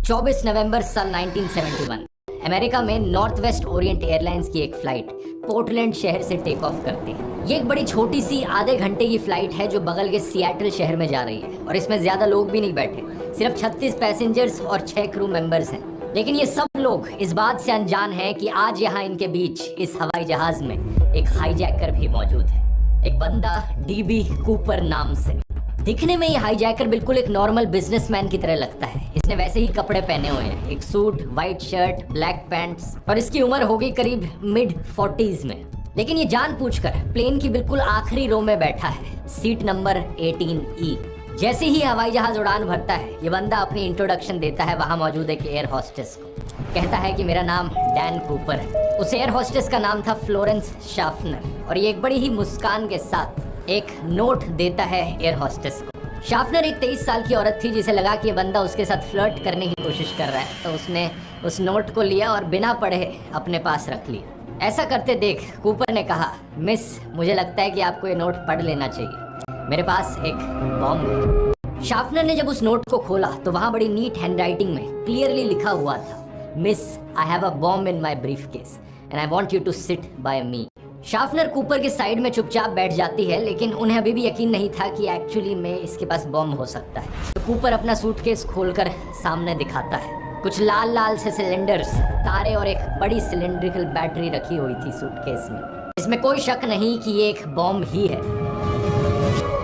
24 नवंबर साल 1971 अमेरिका में north west Orient airlines की एक फ्लाइट पोर्टलैंड शहर से टेक ऑफ करती है। ये एक बड़ी छोटी सी आधे घंटे की फ्लाइट है जो बगल के सिएटल शहर में जा रही है और इसमें ज्यादा लोग भी नहीं बैठे, सिर्फ 36 पैसेंजर्स और 6 क्रू मेंबर्स हैं। लेकिन ये सब लोग इस बात से अनजान हैं कि आज यहाँ इनके बीच इस हवाई जहाज में एक हाईजैकर भी मौजूद है, एक बंदा डीबी कूपर नाम से। दिखने में ये हाईजैकर बिल्कुल एक नॉर्मल बिजनेसमैन की तरह लगता है। इसने वैसे ही कपड़े पहने हुए हैं, एक suit, white shirt, black pants, और इसकी उम्र होगी करीब मिड 40s में। लेकिन ये जानबूझकर प्लेन की बिल्कुल आखिरी रो में बैठा है, सीट नंबर 18E। जैसे ही हवाई जहाज उड़ान भरता है, ये बंदा अपनी इंट्रोडक्शन देता है वहां मौजूद एक एयर होस्टेस को। कहता है कि मेरा नाम डैन कूपर है। उस एयर होस्टेस का नाम था फ्लोरेंस शाफनर, और ये एक बड़ी ही मुस्कान के साथ एक नोट देता है एयर होस्टेस को। शाफनर एक 23 साल की औरत थी जिसे लगा कि ये बंदा उसके साथ फ्लर्ट करने की कोशिश कर रहा है, तो उसने उस नोट को लिया और बिना पढ़े अपने पास रख लिया। ऐसा करते देख कूपर ने कहा, मिस, मुझे लगता है कि आपको ये नोट पढ़ लेना चाहिए, मेरे पास एक बॉम्ब है। शाफनर ने जब उस नोट को खोला तो वहां बड़ी नीट हैंडराइटिंग में क्लियरली लिखा हुआ था, miss, I have a bomb in my briefcase and I want you to sit by me. Schaffner Cooper के साइड में चुपचाप बैठ जाती है, लेकिन उन्हें अभी भी यकीन नहीं था कि एक्चुअली में इसके पास बॉम्ब हो सकता है। तो कूपर अपना सूटकेस खोलकर सामने दिखाता है। कुछ लाल लाल से सिलेंडर्स, तारे और एक बड़ी सिलेंड्रिकल बैटरी रखी हुई थी सूटकेस में। इसमें कोई शक नहीं कि ये एक बॉम्ब ही है।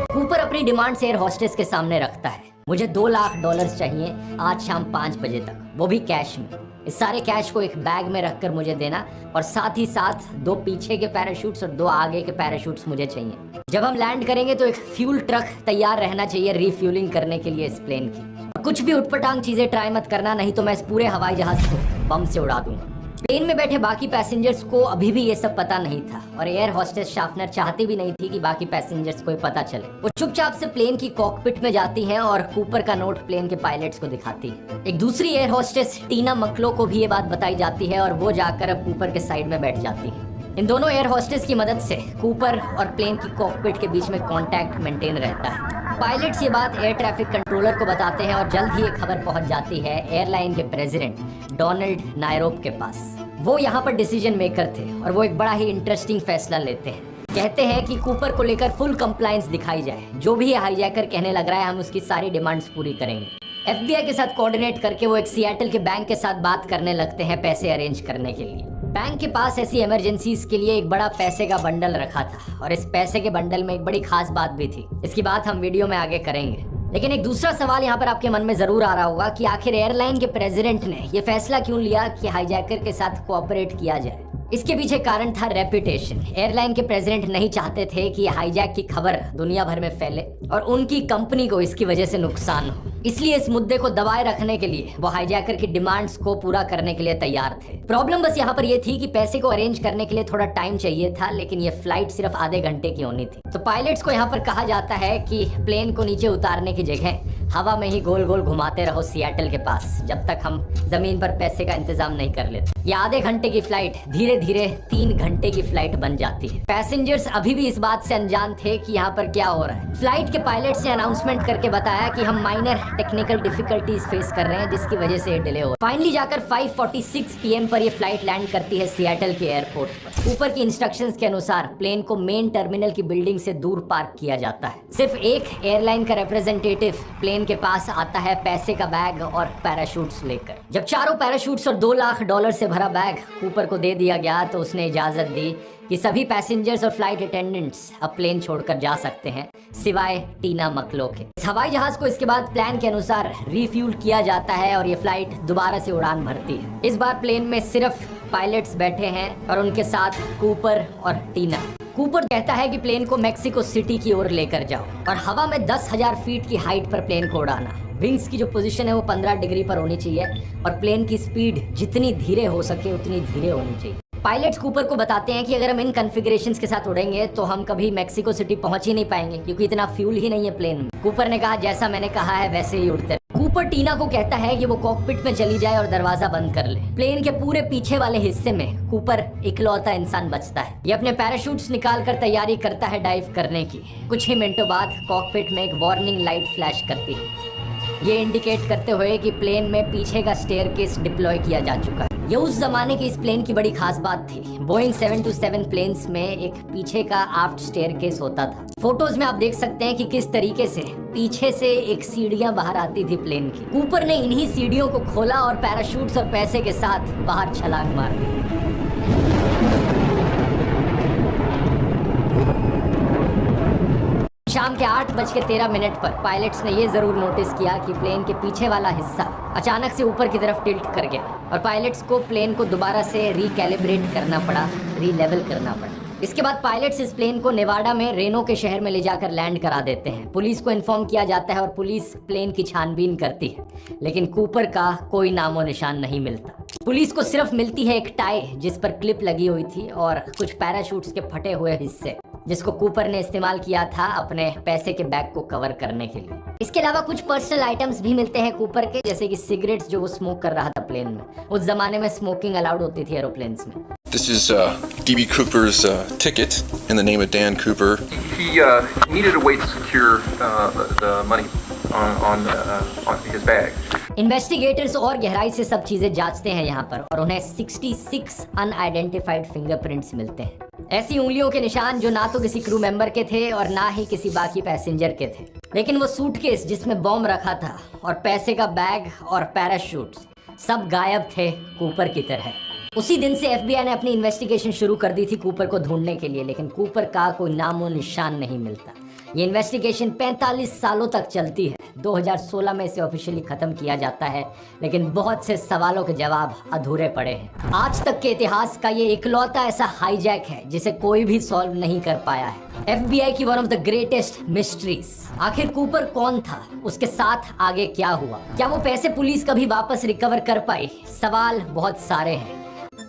कूपर अपनी डिमांड एयर होस्टेस के सामने रखता है, मुझे $2 लाख चाहिए आज शाम 5 बजे तक, वो भी कैश में। इस सारे कैश को एक बैग में रखकर मुझे देना, और साथ ही साथ 2 पीछे के पैराशूट्स और 2 आगे के पैराशूट्स मुझे चाहिए। जब हम लैंड करेंगे तो एक फ्यूल ट्रक तैयार रहना चाहिए रिफ्यूलिंग करने के लिए इस प्लेन की। कुछ भी उटपटांग चीजें ट्राई मत करना, नहीं तो मैं इस पूरे हवाई जहाज को बम से उड़ा दूंगा। प्लेन में बैठे बाकी पैसेंजर्स को अभी भी ये सब पता नहीं था, और एयर होस्टेस शाफनर चाहती भी नहीं थी कि बाकी पैसेंजर्स को पता चले। वो चुपचाप से प्लेन की कॉकपिट में जाती हैं और कूपर का नोट प्लेन के पायलट्स को दिखाती है। एक दूसरी एयर होस्टेस टीना मकलो को भी ये बात बताई जाती है, और वो जाकर अब कूपर के साइड में बैठ जाती है। इन दोनों एयर होस्टेस की मदद से कूपर और प्लेन की कॉकपिट के बीच में कांटेक्ट मेंटेन रहता है। पायलट्स ये बात एयर ट्रैफिक कंट्रोलर को बताते हैं, और जल्द ही ये खबर पहुंच जाती है एयरलाइन के प्रेसिडेंट डोनाल्ड नायरोब के पास। वो यहाँ पर डिसीजन मेकर थे, और वो एक बड़ा ही इंटरेस्टिंग फैसला लेते हैं। कहते हैं कि कूपर को लेकर फुल कंप्लायंस दिखाई जाए, जो भी हाईजैकर कहने लग रहा है हम उसकी सारी डिमांड्स पूरी करेंगे। FBI के साथ कोऑर्डिनेट करके वो एक सिएटल के बैंक के साथ बात करने लगते हैं पैसे अरेंज करने के लिए। बैंक के पास ऐसी इमरजेंसीज के लिए एक बड़ा पैसे का बंडल रखा था, और इस पैसे के बंडल में एक बड़ी खास बात भी थी। इसकी बात हम वीडियो में आगे करेंगे। लेकिन एक दूसरा सवाल यहाँ पर आपके मन में जरूर आ रहा होगा कि आखिर एयरलाइन के प्रेसिडेंट ने यह फैसला क्यों लिया कि हाईजैकर के साथ कोऑपरेट किया जाए। इसके पीछे कारण था रेपुटेशन। एयरलाइन के प्रेसिडेंट नहीं चाहते थे कि हाईजैक की खबर दुनिया भर में फैले और उनकी कंपनी को इसकी वजह से नुकसान हो, इसलिए इस मुद्दे को दबाए रखने के लिए वो हाईजैकर की डिमांड्स को पूरा करने के लिए तैयार थे। प्रॉब्लम बस यहाँ पर ये थी कि पैसे को अरेंज करने के लिए थोड़ा टाइम चाहिए था, लेकिन ये फ्लाइट सिर्फ आधे घंटे की होनी थी। तो पायलट्स को यहाँ पर कहा जाता है कि प्लेन को नीचे उतारने की जगह हवा में ही गोल गोल घुमाते रहो सिएटल के पास, जब तक हम जमीन पर पैसे का इंतजाम नहीं कर लेते। ये आधे घंटे की फ्लाइट धीरे धीरे 3 घंटे की फ्लाइट बन जाती है। पैसेंजर्स अभी भी इस बात से अनजान थे कि यहाँ पर क्या हो रहा है। फ्लाइट के पायलट ने अनाउंसमेंट करके बताया कि हम माइनर टेक्निकल डिफिकल्टीज फेस कर रहे हैं, जिसकी वजह से डिले हो। फाइनली जाकर 5:46 PM पर ये फ्लाइट लैंड करती है सिएटल के एयरपोर्ट पर। ऊपर की इंस्ट्रक्शंस के अनुसार प्लेन को मेन टर्मिनल की बिल्डिंग से दूर पार्क किया जाता है। सिर्फ एक एयरलाइन का रिप्रेजेंटेटिव प्लेन के पास आता है पैसे का बैग और पैराशूट्स लेकर। जब चारों पैराशूट्स और $2 लाख से भरा बैग कूपर को दे दिया गया तो उसने इजाजत दी कि सभी पैसेंजर्स और फ्लाइट अटेंडेंट्स अब प्लेन छोड़कर जा सकते हैं, सिवाय टीना मकलो के। इस हवाई जहाज को इसके बाद प्लान के अनुसार रिफ्यूल किया जाता है और ये फ्लाइट दोबारा से उड़ान भरती है। इस बार प्लेन में सिर्फ पायलट्स बैठे हैं और उनके साथ कूपर और टीना। कूपर कहता है कि प्लेन को मेक्सिको सिटी की ओर लेकर जाओ और हवा में 10,000 फीट की हाइट पर प्लेन को उड़ाना। विंग्स की जो पोजीशन है वो 15 डिग्री पर होनी चाहिए, और प्लेन की स्पीड जितनी धीरे हो सके उतनी धीरे होनी चाहिए। पायलट्स कूपर को बताते हैं कि अगर हम इन कॉन्फ़िगरेशंस के साथ उड़ेंगे तो हम कभी मेक्सिको सिटी पहुंच ही नहीं पाएंगे, क्योंकि इतना फ्यूल ही नहीं है प्लेन में। कूपर ने कहा, जैसा मैंने कहा है वैसे ही उड़ते। कूपर टीना को कहता है कि वो कॉकपिट में चली जाए और दरवाजा बंद कर ले। प्लेन के पूरे पीछे वाले हिस्से में कूपर इकलौता इंसान बचता है। ये अपने पैराशूट्स निकाल कर तैयारी करता है डाइव करने की। कुछ ही मिनटों बाद कॉकपिट में एक वार्निंग लाइट फ्लैश करती है। ये इंडिकेट करते हुए कि प्लेन में पीछे का स्टेयरकेस डिप्लॉय किया जा चुका है। ये उस जमाने की इस प्लेन की बड़ी खास बात थी। बोइंग 727 प्लेन्स में एक पीछे का आफ्ट स्टेयरकेस होता था। फोटोज में आप देख सकते हैं कि किस तरीके से पीछे से एक सीढ़ियां बाहर आती थी प्लेन की। कूपर ने इन्हीं सीढ़ियों को खोला और पैराशूट्स और पैसे के साथ बाहर छलांग मार दी। शाम के 8:13 पर पायलट्स ने ये जरूर नोटिस किया कि प्लेन के पीछे वाला हिस्सा अचानक से ऊपर की तरफ टिल्ट कर गया और पायलट्स को प्लेन को दोबारा से रिकैलिब्रेट करना पड़ा, रीलेवल करना पड़ा। इसके बाद पायलट्स इस प्लेन को नेवाडा में रेनो के शहर में ले जाकर लैंड करा देते हैं। पुलिस को इन्फॉर्म किया जाता है और पुलिस प्लेन की छानबीन करती है, लेकिन कूपर का कोई नामो निशान नहीं मिलता। पुलिस को सिर्फ मिलती है एक टाई जिस पर क्लिप लगी हुई थी और कुछ पैराशूट्स के फटे हुए हिस्से, जिसको कूपर ने इस्तेमाल किया था अपने पैसे के बैग को कवर करने के लिए। इसके अलावा कुछ पर्सनल आइटम्स भी मिलते हैं कूपर के, जैसे कि सिगरेट्स जो वो स्मोक कर रहा था प्लेन में। उस जमाने में स्मोकिंग अलाउड होती थी एरोप्लेन्स में। This is D.B. Cooper's ticket in the name of Dan Cooper. He needed a way to secure the money on his bag. Investigators और गहराई से सब चीजें जांचते हैं यहाँ पर और उन्हें 66 अनआइडेंटिफाइड फिंगरप्रिंट्स मिलते हैं। ऐसी उंगलियों के निशान जो ना तो किसी क्रू मेंबर के थे और ना ही किसी बाकी पैसेंजर के थे। लेकिन वो सूटकेस जिसमें बॉम्ब रखा था और पैसे का बैग और पैराशूट्स सब गायब थे कूपर की तरह। उसी दिन से एफबीआई ने अपनी इन्वेस्टिगेशन शुरू कर दी थी कूपर को ढूंढने के लिए, लेकिन कूपर का कोई नामो निशान नहीं मिलता। ये इन्वेस्टिगेशन 45 सालों तक चलती है। 2016 में इसे ऑफिशियली खत्म किया जाता है, लेकिन बहुत से सवालों के जवाब अधूरे पड़े हैं। आज तक के इतिहास का ये इकलौता ऐसा हाईजैक है जिसे कोई भी सॉल्व नहीं कर पाया है। एफबीआई की one of the greatest mysteries. आखिर कूपर कौन था, उसके साथ आगे क्या हुआ, क्या वो पैसे पुलिस कभी वापस रिकवर कर पाई? सवाल बहुत सारे हैं।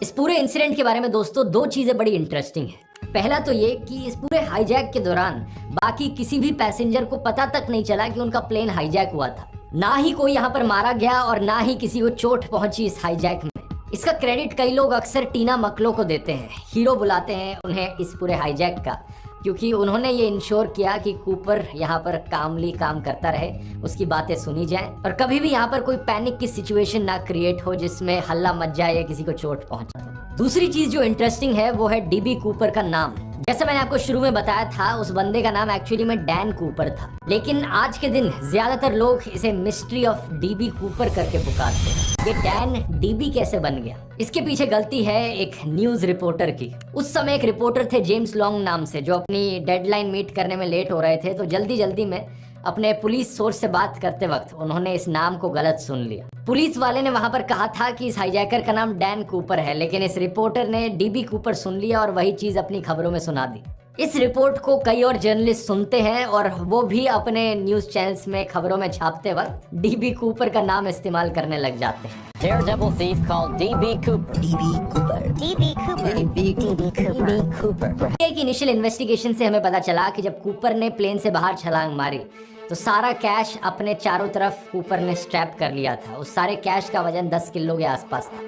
इस पूरे इंसिडेंट के बारे में दोस्तों दो चीजें बड़ी इंटरेस्टिंग है। पहला तो ये कि इस पूरे हाईजैक के दौरान बाकी किसी भी पैसेंजर को पता तक नहीं चला कि उनका प्लेन हाईजैक हुआ था। ना ही कोई यहाँ पर मारा गया और ना ही किसी को चोट पहुंची इस हाईजैक में। इसका क्रेडिट कई लोग अक्सर टीना मकलो को देते हैं। हीरो बुलाते हैं उन्हें इस पूरे हाईजैक का, क्योंकि उन्होंने ये इंश्योर किया कि कूपर यहाँ पर कामली काम करता रहे, उसकी बातें सुनी जाए और कभी भी यहाँ पर कोई पैनिक की सिचुएशन ना क्रिएट हो जिसमें हल्ला मच जाए या किसी को चोट पहुंचे। दूसरी चीज जो इंटरेस्टिंग है वो है डीबी कूपर का नाम। जैसे मैंने आपको शुरू में बताया था, उस बंदे का नाम एक्चुअली में डैन कूपर था, लेकिन आज के दिन ज्यादातर लोग इसे मिस्ट्री ऑफ डीबी कूपर करके पुकारते हैं। ये डैन डीबी कैसे बन गया, इसके पीछे गलती है एक न्यूज रिपोर्टर की। उस समय एक रिपोर्टर थे जेम्स लॉन्ग नाम से, जो अपनी डेडलाइन मीट करने में लेट हो रहे थे, तो जल्दी जल्दी में अपने पुलिस सोर्स से बात करते वक्त उन्होंने इस नाम को गलत सुन लिया। पुलिस वाले ने वहां पर कहा था कि इस हाईजैकर का नाम डैन कूपर है, लेकिन इस रिपोर्टर ने डीबी कूपर सुन लिया और वही चीज अपनी खबरों में सुना दी। इस रिपोर्ट को कई और जर्नलिस्ट सुनते हैं और वो भी अपने न्यूज चैनल्स में खबरों में छापते वक्त डीबी कूपर का नाम इस्तेमाल करने लग जाते हैं। Daredevil thief called DB Cooper. DB Cooper. DB Cooper. DB Cooper. एक इनिशियल इन्वेस्टिगेशन से हमें पता चला कि जब कूपर ने प्लेन से बाहर छलांग मारी तो सारा कैश अपने चारों तरफ कूपर ने स्ट्रैप कर लिया था। उस सारे कैश का वजन 10 किलो के आसपास था।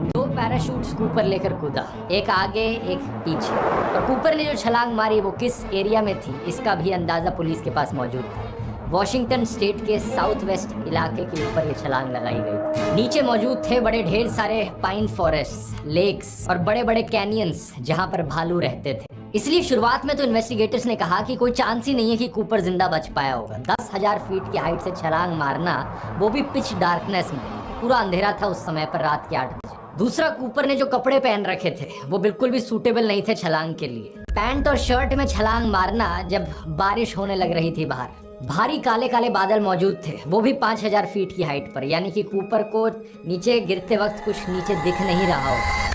दो पैराशूट्स कूपर लेकर कूदा, एक आगे एक पीछे, और कूपर ने जो छलांग मारी वो किस एरिया में थी इसका भी अंदाजा पुलिस के पास मौजूद था। वॉशिंगटन स्टेट के साउथ वेस्ट इलाके के ऊपर ये छलांग लगाई गई। नीचे मौजूद थे बड़े ढेर सारे पाइन फॉरेस्ट, लेक्स और बड़े बड़े कैनियंस जहां पर भालू रहते थे। इसलिए शुरुआत में तो इन्वेस्टिगेटर्स ने कहा कि कोई चांस ही नहीं है कि कूपर जिंदा बच पाया होगा। 10,000 फीट की हाइट से छलांग मारना, वो भी पिच डार्कनेस में, पूरा अंधेरा था उस समय पर, रात के 8 बजे। दूसरा, कूपर ने जो कपड़े पहन रखे थे वो बिल्कुल भी सूटेबल नहीं थे छलांग के लिए। पैंट और शर्ट में छलांग मारना जब बारिश होने लग रही थी बाहर, भारी काले काले बादल मौजूद थे, वो भी 5,000 फीट की हाइट पर, यानी कि कूपर को नीचे गिरते वक्त कुछ नीचे दिख नहीं रहा होगा।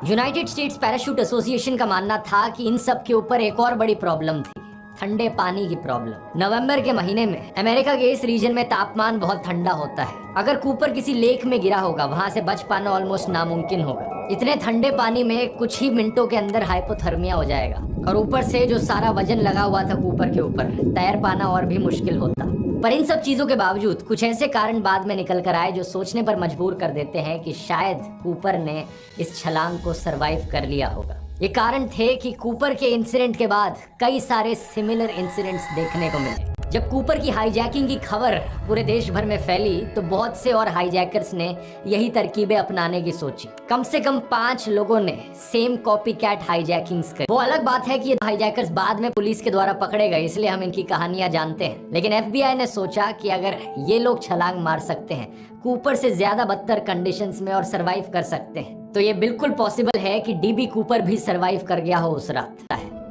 यूनाइटेड स्टेट्स पैराशूट एसोसिएशन का मानना था कि इन सब के ऊपर एक और बड़ी प्रॉब्लम थी, ठंडे पानी की प्रॉब्लम। नवंबर के महीने में अमेरिका के इस रीजन में तापमान बहुत ठंडा होता है। अगर कूपर किसी लेक में गिरा होगा, वहां से बच पाना ऑलमोस्ट नामुमकिन होगा। इतने ठंडे पानी में कुछ ही मिनटों के अंदर हाइपोथर्मिया हो जाएगा, और ऊपर से जो सारा वजन लगा हुआ था कूपर के ऊपर, तैर पाना और भी मुश्किल होता। पर इन सब चीजों के बावजूद कुछ ऐसे कारण बाद में निकल कर आए जो सोचने पर मजबूर कर देते हैं कि शायद कूपर ने इस छलांग को सरवाइव कर लिया होगा। ये कारण थे कि कूपर के इंसिडेंट के बाद कई सारे सिमिलर इंसिडेंट्स देखने को मिले। जब कूपर की हाईजैकिंग की खबर पूरे देश भर में फैली तो बहुत से और हाईजैकर्स ने यही तरकीबें अपनाने की सोची। कम से कम 5 लोगों ने सेम कॉपी कैट हाईजैकिंग्स करी। वो अलग बात है कि ये हाईजैकर्स बाद में पुलिस के द्वारा पकड़े गए, इसलिए हम इनकी कहानियां जानते हैं। लेकिन FBI ने सोचा कि अगर ये लोग छलांग मार सकते हैं कूपर से ज्यादा बदतर कंडीशंस में और सरवाइव कर सकते हैं, तो ये बिल्कुल पॉसिबल है कि DB कूपर भी सरवाइव कर गया हो उस रात।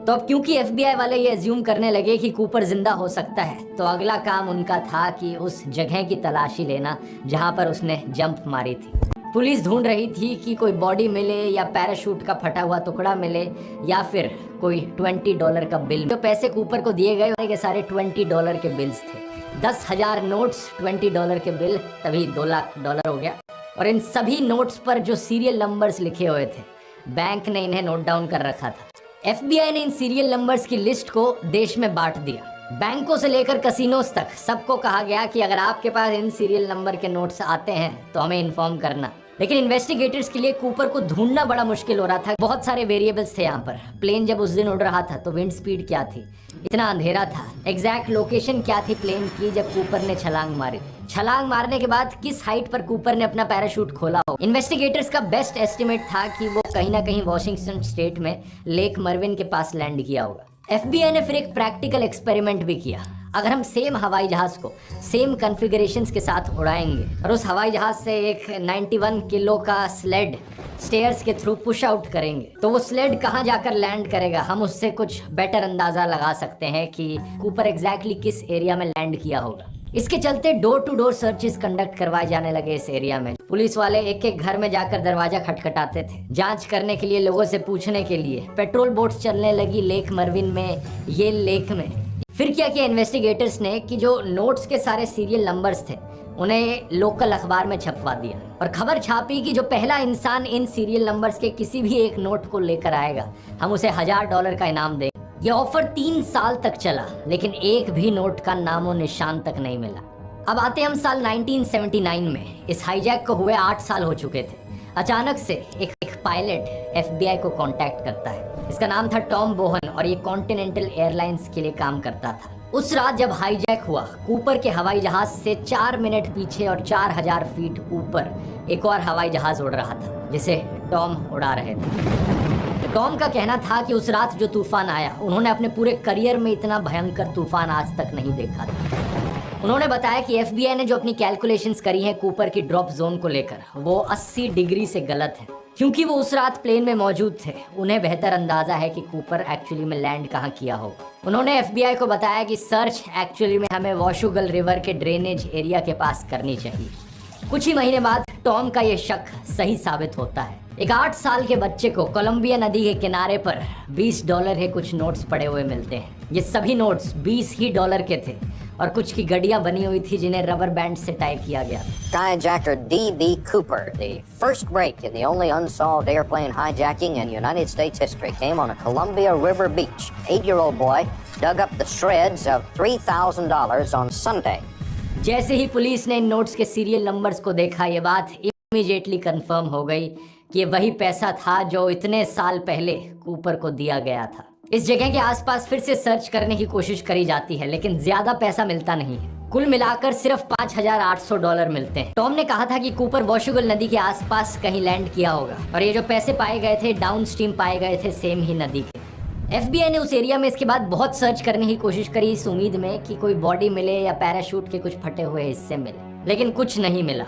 तो अब क्योंकि FBI वाले ये एज्यूम करने लगे कि कूपर जिंदा हो सकता है, तो अगला काम उनका था कि उस जगह की तलाशी लेना जहां पर उसने जंप मारी थी। पुलिस ढूंढ रही थी कि कोई बॉडी मिले या पैराशूट का फटा हुआ टुकड़ा मिले या फिर कोई $20 का बिल। जो पैसे कूपर को दिए गए के सारे $20 के बिल्स थे। 10,000 नोट्स, $20 के बिल, तभी $2 लाख हो गया। और इन सभी नोट्स पर जो सीरियल नंबर्स लिखे हुए थे, बैंक ने इन्हें नोट डाउन कर रखा था। FBI ने इन सीरियल नंबर्स की लिस्ट को देश में बांट दिया। बैंकों से लेकर कसिनोज तक सबको कहा गया कि अगर आपके पास इन सीरियल नंबर के नोट्स आते हैं तो हमें इन्फॉर्म करना। लेकिन इन्वेस्टिगेटर्स के लिए कूपर को ढूंढना बड़ा मुश्किल हो रहा था। बहुत सारे वेरिएबल्स थे यहाँ पर। प्लेन जब उस दिन उड़ रहा था तो विंड स्पीड क्या थी, इतना अंधेरा था, एग्जैक्ट लोकेशन क्या थी प्लेन की जब कूपर ने छलांग मारी, छलांग मारने के बाद किस हाइट पर कूपर ने अपना पैराशूट खोला हो। इन्वेस्टिगेटर्स का बेस्ट एस्टिमेट था कि वो कहीं ना कहीं वॉशिंगटन स्टेट में लेक मर्विन के पास लैंड किया होगा। FBI ने फिर एक प्रैक्टिकल एक्सपेरिमेंट भी किया। अगर हम सेम हवाई जहाज को सेम कॉन्फ़िगरेशंस के साथ उड़ाएंगे और उस हवाई जहाज से एक 91 किलो का स्लेड स्टेयर्स के थ्रू पुश आउट करेंगे तो वो स्लेड कहाँ जाकर लैंड करेगा, हम उससे कुछ बेटर अंदाजा लगा सकते हैं कि कूपर एग्जैक्टली किस एरिया में लैंड किया होगा। इसके चलते door to door searches conduct करवाए जाने लगे इस एरिया में। पुलिस वाले एक एक घर में जाकर दरवाजा खटखटाते थे, जांच करने के लिए, लोगों से पूछने के लिए। पेट्रोल बोट्स चलने लगी लेक मर्विन में, ये लेक में। फिर क्या किया इन्वेस्टिगेटर्स ने कि जो नोट्स के सारे सीरियल नंबर्स थे उन्हें लोकल अखबार में छपवा दिया और खबर छापी कि जो पहला इंसान इन सीरियल नंबर्स के किसी भी एक नोट को लेकर आएगा हम उसे $1000 का इनाम देंगे। ये ऑफर 3 साल तक चला, लेकिन एक भी नोट का नामो निशान तक नहीं मिला। अब आते हम साल 1979 में। इस हाईजैक को हुए 8 साल हो चुके थे। अचानक से एक पायलट FBI को कांटेक्ट करता है। इसका नाम था टॉम बोहन और ये कॉन्टिनेंटल एयरलाइंस के लिए काम करता था। उस रात जब हाईजैक हुआ, कूपर के हवाई जहाज से 4 मिनट पीछे और 4000 फीट ऊपर एक और हवाई जहाज उड़ रहा था जिसे टॉम उड़ा रहे थे। टॉम का कहना था कि उस रात जो तूफान आया, उन्होंने अपने पूरे करियर में इतना भयंकर तूफान आज तक नहीं देखा था। उन्होंने बताया कि FBI ने जो अपनी कैलकुलेशंस करी हैं कूपर की ड्रॉप जोन को लेकर, वो 80 डिग्री से गलत है। क्योंकि वो उस रात प्लेन में मौजूद थे, उन्हें बेहतर अंदाजा है कि कूपर एक्चुअली में लैंड कहाँ किया होगा। उन्होंने FBI को बताया कि सर्च एक्चुअली में हमें वॉशुगल रिवर के ड्रेनेज एरिया के पास करनी चाहिए। कुछ ही महीने बाद टॉम का ये शक सही साबित होता है। एक 8 साल के बच्चे को कोलंबिया नदी के किनारे पर $20 के कुछ नोट्स पड़े हुए मिलते हैं। ये सभी नोट्स $20 के थे और कुछ की गड़ियां बनी हुई थी जिन्हें रबर बैंड से टाई किया गया। Skyjacker DB Cooper, the first break in the only unsolved airplane hijacking in United States history, came on a Columbia River beach. 8-year-old boy dug up the shreds of $3,000 on Sunday. जैसे ही police ने इन notes के serial numbers को देखा, ये बात immediately confirm हो गई कि ये वही पैसा था जो इतने साल पहले कूपर को दिया गया था। इस जगह के आसपास फिर से सर्च करने की कोशिश करी जाती है, लेकिन ज्यादा पैसा मिलता नहीं है। कुल मिलाकर सिर्फ $5,800 मिलते हैं। टॉम ने कहा था कि कूपर वॉशुगल नदी के आसपास कहीं लैंड किया होगा और ये जो पैसे पाए गए थे डाउन स्ट्रीम पाए गए थे सेम ही नदी के। FBI ने उस एरिया में इसके बाद बहुत सर्च करने की कोशिश करी इस उम्मीद में कि कोई बॉडी मिले या पैराशूट के कुछ फटे हुए हिस्से मिले, लेकिन कुछ नहीं मिला।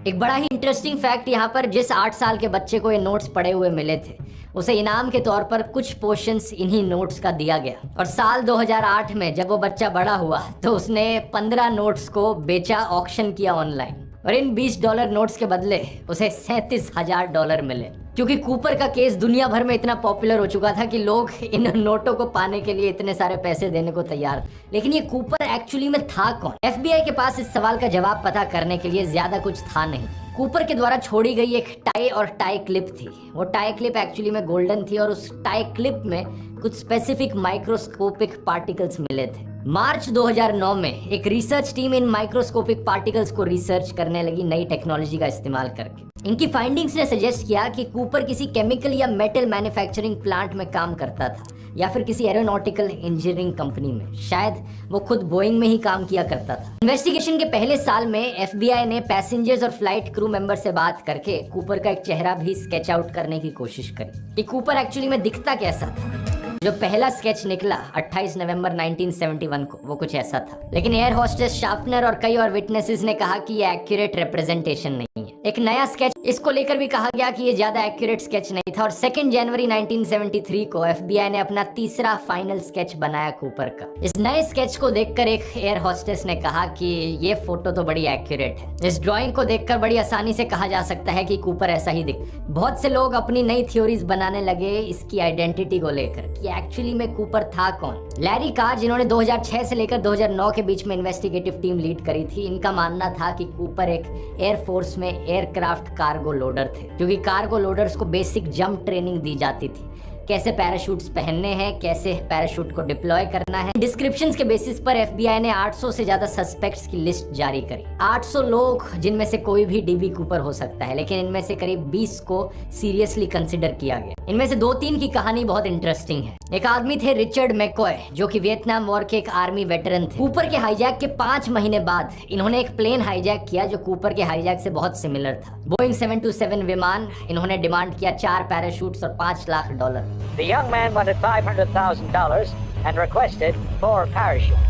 एक बड़ा ही इंटरेस्टिंग फैक्ट यहाँ पर, जिस 8 साल के बच्चे को ये नोट्स पड़े हुए मिले थे उसे इनाम के तौर पर कुछ पोर्शंस इन्हीं नोट्स का दिया गया। और साल 2008 में जब वो बच्चा बड़ा हुआ तो उसने 15 नोट्स को बेचा, ऑक्शन किया ऑनलाइन, और इन $20 नोट्स के बदले उसे $37,000 मिले। क्योंकि कूपर का केस दुनिया भर में इतना पॉपुलर हो चुका था कि लोग इन नोटों को पाने के लिए इतने सारे पैसे देने को तैयार। लेकिन ये कूपर एक्चुअली में था कौन? FBI के पास इस सवाल का जवाब पता करने के लिए ज्यादा कुछ था नहीं। कूपर के द्वारा छोड़ी गई एक टाई और टाई क्लिप थी। वो टाई क्लिप एक्चुअली में गोल्डन थी और उस टाई क्लिप में कुछ स्पेसिफिक माइक्रोस्कोपिक पार्टिकल्स मिले थे। मार्च 2009 में एक रिसर्च टीम इन माइक्रोस्कोपिक पार्टिकल्स को रिसर्च करने लगी नई टेक्नोलॉजी का इस्तेमाल करके। इनकी फाइंडिंग्स ने सजेस्ट किया कि कूपर किसी केमिकल या मेटल मैन्युफैक्चरिंग प्लांट में काम करता था या फिर किसी एरोनॉटिकल इंजीनियरिंग कंपनी में, शायद वो खुद बोइंग में ही काम किया करता था। इन्वेस्टिगेशन के पहले साल में एफबीआई ने पैसेंजर्स और फ्लाइट क्रू मेंबर से बात करके कूपर का एक चेहरा भी स्केच आउट करने की कोशिश करी कि कूपर एक्चुअली में दिखता कैसा था। जो पहला स्केच निकला 28 नवंबर 1971 को, वो कुछ ऐसा था। लेकिन एयर होस्टेस शार्पनर और कई और विटनेसेस ने कहा कि ये एक्यूरेट रिप्रेजेंटेशन नहीं है। एक नया स्केच इसको लेकर भी कहा गया कि ये ज्यादा एक्यूरेट स्केच नहीं था और 2 जनवरी 1973 को एफबीआई ने अपना तीसरा फाइनल स्केच बनाया कूपर का। इस नए स्केच को देखकर एक एयर होस्टेस ने कहा कि ये फोटो तो बड़ी एक्यूरेट है। इस ड्राइंग को देखकर बड़ी आसानी से कहा जा सकता है कि कूपर ऐसा ही दिख। बहुत से लोग अपनी नई थ्योरीज बनाने लगे इसकी आइडेंटिटी को लेकर कि एक्चुअली में कूपर था कौन। लैरी कार, जिन्होंने 2006 से लेकर 2009 के बीच में इन्वेस्टिगेटिव टीम लीड करी थी, इनका मानना था कि कूपर एक एयरफोर्स में एयरक्राफ्ट कार्गो लोडर थे, क्योंकि कार्गो लोडर्स को बेसिक जंप ट्रेनिंग दी जाती थी, कैसे पैराशूट्स पहनने हैं, कैसे पैराशूट को डिप्लॉय करना है। डिस्क्रिप्शंस के बेसिस पर एफबीआई ने 800 से ज्यादा सस्पेक्ट्स की लिस्ट जारी करी। 800 लोग जिनमें से कोई भी डीबी कूपर हो सकता है, लेकिन इनमें से करीब 20 को सीरियसली कंसिडर किया गया। इनमें से 2-3 की कहानी बहुत इंटरेस्टिंग है। एक आदमी थे रिचर्ड मैकॉय, जो कि वियतनाम वॉर के एक आर्मी वेटरन थे। कूपर के हाईजैक के 5 महीने बाद इन्होंने एक प्लेन हाईजैक किया जो कूपर के हाईजैक से बहुत सिमिलर था। बोइंग 727 विमान। इन्होंने डिमांड किया 4 पैराशूट्स और $5 lakh. The young man wanted $500,000 and requested 4 parachutes.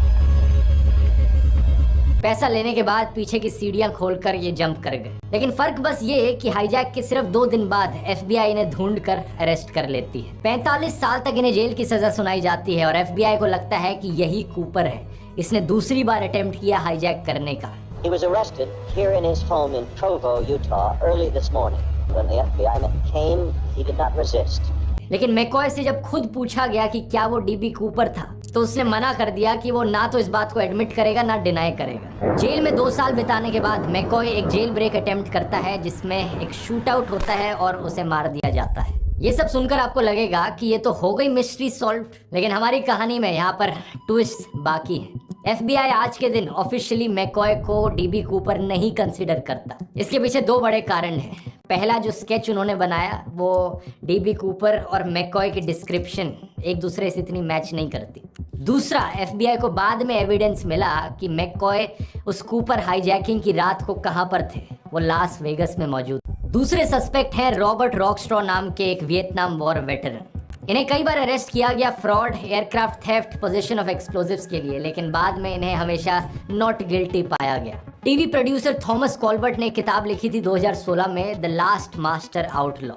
पैसा लेने के बाद पीछे की सीढ़ियां खोलकर ये जंप कर गए। लेकिन फर्क बस ये कि हाईजैक के सिर्फ 2 दिन बाद एफबीआई इन्हें ढूंढकर अरेस्ट कर लेती है। 45 साल तक इन्हें जेल की सजा सुनाई जाती है और एफबीआई को लगता है कि यही कूपर है। इसने दूसरी बार अटेम्प्ट किया हाईजैक करने का। He was arrested here in his home in Provo, Utah, early this morning. When the FBI came, he did not resist. लेकिन मैकॉय से जब खुद पूछा गया कि क्या वो डीबी कूपर था, तो उसने मना कर दिया कि वो ना तो इस बात को एडमिट करेगा ना डिनाई करेगा। जेल में 2 साल बिताने के बाद मैकॉय एक जेल ब्रेक अटेम्प्ट करता है, जिसमें एक शूट आउट होता है और उसे मार दिया जाता है। ये सब सुनकर आपको लगेगा कि ये तो हो गई मिस्ट्री सॉल्व, लेकिन हमारी कहानी में यहाँ पर ट्विस्ट बाकी है। एफबीआई आज के दिन ऑफिशियली मैकॉय को डीबी कूपर नहीं कंसिडर करता। इसके पीछे 2 बड़े कारण हैं। पहला, जो स्केच उन्होंने बनाया वो डीबी कूपर और मैकॉय की डिस्क्रिप्शन एक दूसरे से इतनी मैच नहीं करती। दूसरा, एफबीआई को बाद में एविडेंस मिला कि मैकॉय उस कूपर हाईजैकिंग की रात को कहां पर थे। वो लास वेगस में मौजूद। दूसरे सस्पेक्ट हैं रॉबर्ट रॉकस्ट्रॉ नाम के एक वियतनाम वॉर वेटरन। इन्हें कई बार अरेस्ट किया गया fraud, aircraft theft, position of explosives के लिए, लेकिन बाद में इन्हें हमेशा नॉट गिल्टी पाया गया। टीवी प्रोड्यूसर थॉमस कॉल्बर्ट ने एक किताब लिखी थी 2016 में, द लास्ट मास्टर आउटलॉ,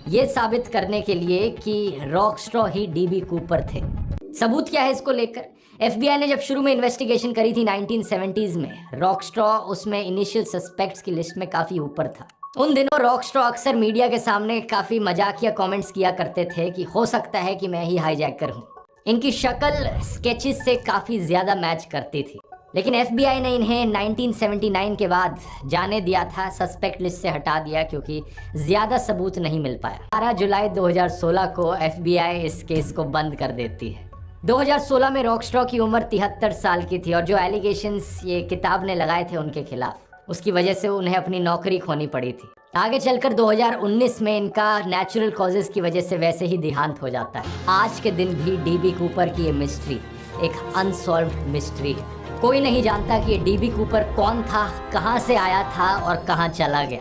ये साबित करने के लिए कि रॉकस्ट्रॉ ही डीबी कूपर थे। सबूत क्या है इसको लेकर? एफबीआई ने जब शुरू में इन्वेस्टिगेशन करी थी 1970s में, रॉकस्ट्रॉ उसमें इनिशियल सस्पेक्ट्स की लिस्ट में काफी ऊपर था। उन दिनों रॉकस्ट्रॉ अक्सर मीडिया के सामने काफी मजाकिया कमेंट्स किया करते थे कि हो सकता है कि मैं ही हाईजैकर हूँ। इनकी शक्ल स्केचेस से काफी ज्यादा मैच करती थी, लेकिन एफबीआई ने इन्हें 1979 के बाद जाने दिया था, सस्पेक्ट लिस्ट से हटा दिया क्योंकि ज्यादा सबूत नहीं मिल पाया। 12 जुलाई 2016 को एफबीआई इस केस को बंद कर देती है। 2016 में रॉकस्ट्रॉ की उम्र 73 साल की थी और जो एलिगेशंस ये किताब ने लगाए थे उनके खिलाफ, उसकी वजह से उन्हें अपनी नौकरी खोनी पड़ी थी। आगे चलकर 2019 में इनका नेचुरल कॉजेज की वजह से वैसे ही देहांत हो जाता है। आज के दिन भी डीबी कूपर की ये मिस्ट्री एक अनसॉल्व्ड मिस्ट्री है। कोई नहीं जानता कि ये डीबी कूपर कौन था, कहां से आया था और कहां चला गया।